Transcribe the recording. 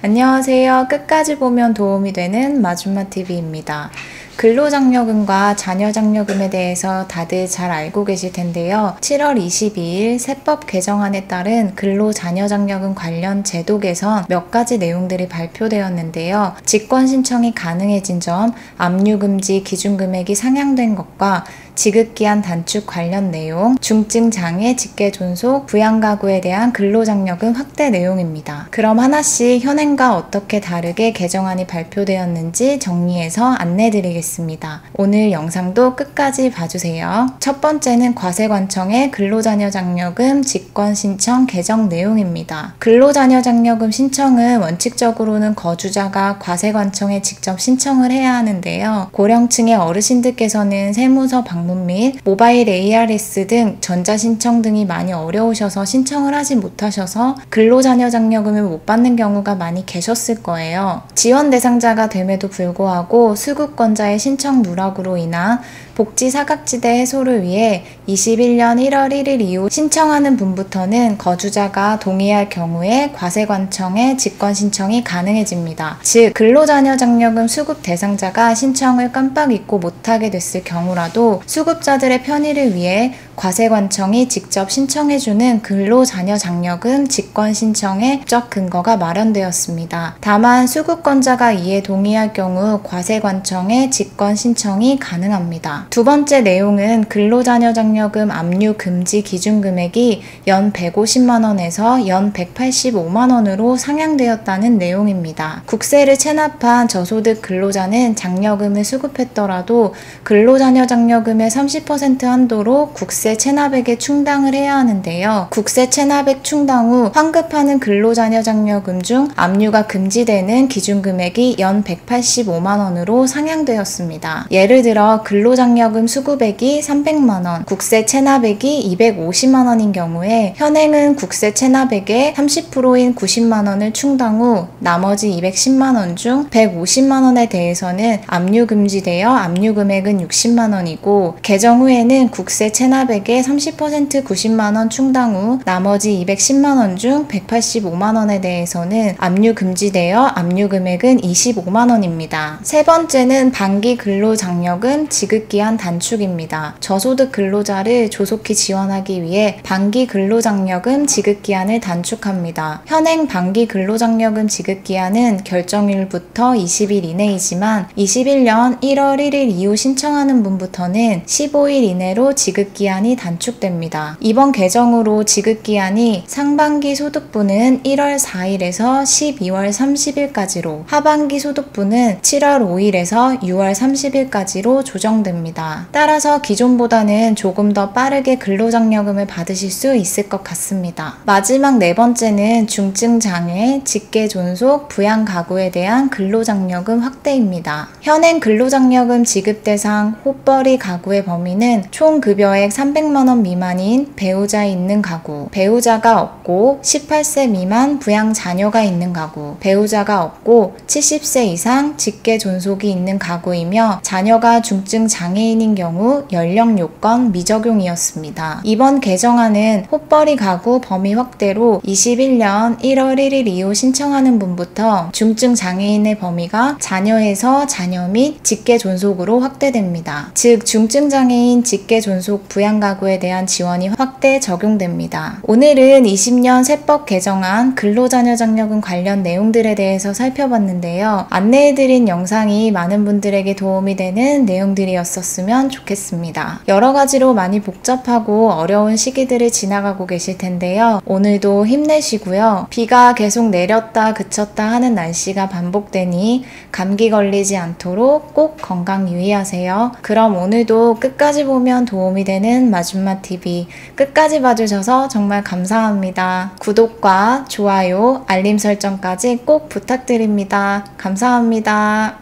안녕하세요. 끝까지 보면 도움이 되는 마줌마TV입니다. 근로장려금과 자녀장려금에 대해서 다들 잘 알고 계실 텐데요. 7월 22일 세법 개정안에 따른 근로자녀장려금 관련 제도 개선 몇 가지 내용들이 발표되었는데요. 직권 신청이 가능해진 점, 압류금지 기준금액이 상향된 것과 지급기한 단축 관련 내용, 중증장애 직계존속 부양가구에 대한 근로장려금 확대 내용입니다. 그럼 하나씩 현행과 어떻게 다르게 개정안이 발표되었는지 정리해서 안내드리겠습니다. 오늘 영상도 끝까지 봐주세요. 첫 번째는 과세관청의 근로자녀장려금 직권신청 개정 내용입니다. 근로자녀장려금 신청은 원칙적으로는 거주자가 과세관청에 직접 신청을 해야 하는데요. 고령층의 어르신들께서는 세무서 방문 및 모바일 ARS 등 전자신청 등이 많이 어려우셔서 신청을 하지 못하셔서 근로자녀장려금을 못 받는 경우가 많이 계셨을 거예요. 지원 대상자가 됨에도 불구하고 수급권자의 신청 누락으로 인한 복지 사각지대 해소를 위해 21년 1월 1일 이후 신청하는 분부터는 거주자가 동의할 경우에 과세관청에 직권 신청이 가능해집니다. 즉 근로자녀장려금 수급 대상자가 신청을 깜빡 잊고 못하게 됐을 경우라도 수급자들의 편의를 위해 과세관청이 직접 신청해주는 근로자녀장려금 직권 신청의 법적 근거가 마련되었습니다. 다만 수급권자가 이에 동의할 경우 과세관청에 직권 신청이 가능합니다. 두 번째 내용은 근로자녀장려금 압류 금지 기준금액이 연 150만원에서 연 185만원으로 상향되었다는 내용입니다. 국세를 체납한 저소득 근로자는 장려금을 수급했더라도 근로자녀장려금의 30% 한도로 국세 체납액에 충당을 해야 하는데요. 국세 체납액 충당 후 환급하는 근로자녀장려금 중 압류가 금지되는 기준금액이 연 185만원으로 상향되었습니다. 예를 들어 근로장려금 수급액이 300만원, 국세 체납액이 250만원인 경우에 현행은 국세 체납액의 30%인 90만원을 충당 후 나머지 210만원 중 150만원에 대해서는 압류 금지되어 압류 금액은 60만원이고 개정 후에는 국세 체납액의 30% 90만원 충당 후 나머지 210만원 중 185만원에 대해서는 압류 금지되어 압류 금액은 25만원입니다. 세 번째는 반기 근로장려금 지급기한 단축입니다. 저소득 근로자를 조속히 지원하기 위해 반기 근로장려금 지급기한을 단축합니다. 현행 반기 근로장려금 지급기한은 결정일부터 20일 이내이지만 21년 1월 1일 이후 신청하는 분부터는 15일 이내로 지급기한이 단축됩니다. 이번 개정으로 지급기한이 상반기 소득부는 1월 4일에서 12월 30일까지로 하반기 소득부는 7월 5일에서 6월 30일까지로 조정됩니다. 따라서 기존보다는 조금 더 빠르게 근로장려금을 받으실 수 있을 것 같습니다. 마지막 네 번째는 중증장애, 직계존속, 부양가구에 대한 근로장려금 확대입니다. 현행 근로장려금 지급 대상 호벌이 가구의 범위는 총 급여액 300만원 미만인 배우자 있는 가구, 배우자가 없고 18세 미만 부양 자녀가 있는 가구, 배우자가 없고 70세 이상 직계존속이 있는 가구이며 자녀가 중증 장애인인 경우 연령 요건 미적용이었습니다. 이번 개정안은 호벌이 가구 범위 확대로 21년 1월 1일 이후 신청하는 분부터 중증 장애인의 범위가 자녀에서 자녀 및 직계존속으로 확대됩니다. 즉 중증 장애인 직계존속 부양가구에 대한 지원이 확대 적용됩니다. 오늘은 20년 세법 개정안 근로자녀장려금 관련 내용들에 대해서 살펴봤는데요. 안내해드린 영상이 많은 분들에게 도움이 되는 내용들이었었으면 좋겠습니다. 여러 가지로 많이 복잡하고 어려운 시기들을 지나가고 계실 텐데요. 오늘도 힘내시고요. 비가 계속 내렸다 그쳤다 하는 날씨가 반복되니 감기 걸리지 않도록 꼭 건강 유의하세요. 그럼 오늘도 끝까지 보면 도움이 되는 마줌마TV 끝까지 봐주셔서 정말 감사합니다. 구독과 좋아요, 알림 설정까지 꼭 부탁드립니다. 감사합니다.